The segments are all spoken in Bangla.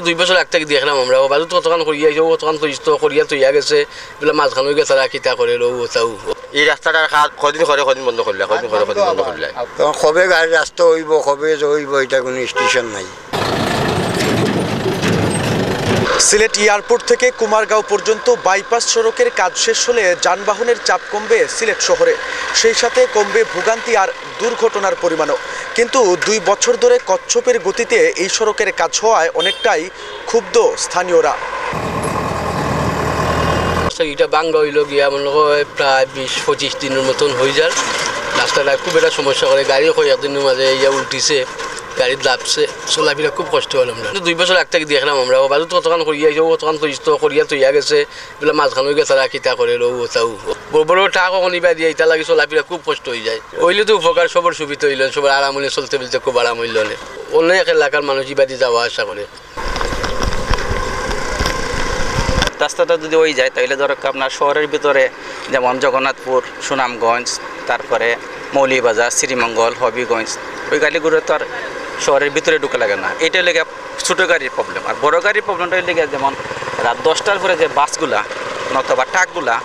2 বছর আগ থেকে দেখলাম আমরা বাজু তো তখন করিয়া যাও তখন তো করিয়া তৈয়া গেছে বলে মাঝখান হয়ে গেছে তারা কিতা করে লো তাও এই রাস্তাটার কাজ কদিন করে কদিন বন্ধ করলে কদিন করে কদিন বন্ধ করলে তখন কবে গাড়ির রাস্তা হইব কবে হইব এটা কোনো স্টেশন নাই। সিলেট এয়ারপোর্ট থেকে কুমারগাঁও পর্যন্ত বাইপাস সড়কের কাজ শেষ হলে যানবাহনের চাপ কমবে সিলেট শহরে, সেই সাথে কমবে ভোগান্তি আর দুর্ঘটনার পরিমাণও। কিন্তু 2 বছর ধরে কচ্ছপের গতিতে এই সড়কের কাজ হওয়ায় অনেকটাই ক্ষুব্ধ স্থানীয়রা। এটা বাঙ্গা হইল গিয়া মনে হয় প্রায় 20-25 দিনের মতন হয়ে যায়। রাস্তাটা খুব একটা সমস্যা করে, গাড়ি কয়েকদিনের মাঝে ইয়া উল্টিছে, গাড়ি লাভছে, চলাফেরা খুব কষ্ট হল। আমরা 2 বছর আগ থেকে দেখলাম আমরা বাজু তো তখন করিয়া যাও তখন তো করিয়া তৈয়া গেছে বলে মাঝখান হয়ে গেছে তারা কিতা করে লো তাও বড় বড় টাকা কনিবা দিয়ে এটা লাগে চলাফেরা খুব কষ্ট হয়ে যায়। হইলে তো উপকার সবার সুবিধা হইল, সবার আরাম হইলে চলতে বলতে খুব আরাম হইল। অনেক এলাকার মানুষ ইবাদি যাওয়া আসা করে। রাস্তাটা যদি ওই যায় তাহলে ধরো আপনার শহরের ভিতরে যেমন জগন্নাথপুর, সুনামগঞ্জ, তারপরে মৌলিবাজার, শ্রীমঙ্গল, হবিগঞ্জ, ওই গাড়িগুলো তো আর শহরের ভিতরে ঢুকে লাগে না। এটা লেগে ছোটো গাড়ির প্রবলেম। আর বড় গাড়ির প্রবলেমটা লেগে যেমন রাত 10টার পরে যে বাসগুলা নতুবা ট্রাকগুলা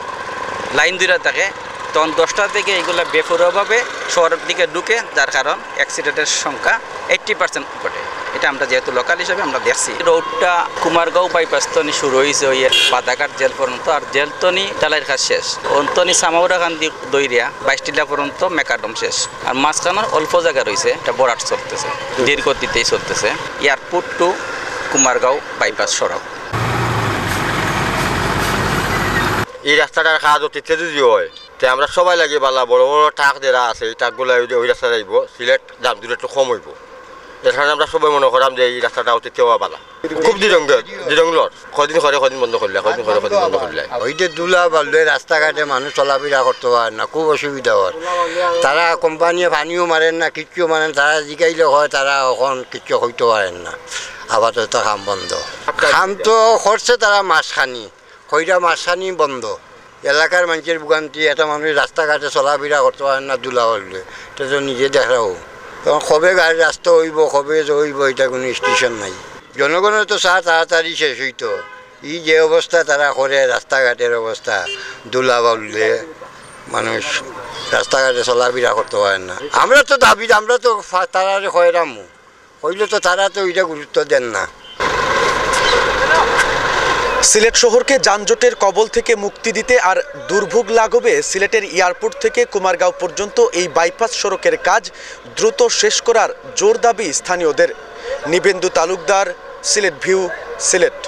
লাইন ধরে থাকে, তখন 10টা থেকে এইগুলা বেপরোয়াভাবে শহরের দিকে ঢুকে, যার কারণ অ্যাক্সিডেন্টের সংখ্যা 80% ঘটে। এটা আমরা যেহেতু লোকাল হিসাবে আমরা দেখছি। রোডটা কুমারগাঁও বাইপাসতনি শুরু হয়েছে ওই বাদাঘাট জেল পর্যন্ত, আর জেলতনি ডালাইয়ের কাজ শেষ। অন্তনি সামাউরাকান্দি দইরিয়া 22 টিলা পর্যন্ত মেকাডম শেষ। আর মাঝখানের অল্প জায়গা রয়েছে, এটা বরাট চলতেছে, দীর্ঘতিতেই চলতেছে। এয়ারপোর্ট টু কুমারগাঁও বাইপাস সড়ক। এই রাস্তাটার কাজ অতীতে যদি হয় তো আমরা সবাই লাগে বালা বড় বড় ট্রাক যারা আছে এই ট্রাকগুলো ওই রাস্তায় যাইব, সিলেট দাম দূরে একটু কম হইব। এর কারণে আমরা সবাই মনে করাম যে এই রাস্তাটা অতীতে হওয়া বালা খুব দিরঙ্গর কদিন করে কদিন বন্ধ করলে কদিন করে কদিন বন্ধ করলে ওইটা দুলা বাললে রাস্তাঘাটে মানুষ চলাফেরা করতে পারে না, খুব অসুবিধা হয়। তারা কোম্পানিয়ে পানিও মারেন না, কিচ্ছু মারেন, তারা জিকাইলে হয় তারা এখন কিচ্ছু হইতে পারেন না। আপাতত কাম বন্ধ, কাম তো করছে তারা মাসখানি, কইটা মাসখানি বন্ধ। এলাকার মানুষের ভোগান্তি, একটা মানুষ রাস্তাঘাটে চলাফেরা করতে পারেন না দুলা বাললে, এটা তো নিজে দেখাও। তখন কবে গাড়ির রাস্তা হইব কবে হইব এটা কোনো স্টেশন নাই। জনগণের তো তাড়াতাড়ি শেষ হইতো। এই যে অবস্থা তারা করে রাস্তাঘাটের অবস্থা, দুলা বাউলে মানুষ রাস্তাঘাটে চলাফেরা করতে পারেন না। আমরা তো দাবি, আমরা তো তারা হয়রামু হইলে তো তারা তো এটা গুরুত্ব দেন না। সিলেট শহরকে যানজটের কবল থেকে মুক্তি দিতে আর দুর্ভোগ লাঘবে সিলেটের এয়ারপোর্ট থেকে কুমারগাঁও পর্যন্ত এই বাইপাস সড়কের কাজ দ্রুত শেষ করার জোর দাবি স্থানীয়দের। নিবেন্দু তালুকদার, সিলেট ভিউ, সিলেট।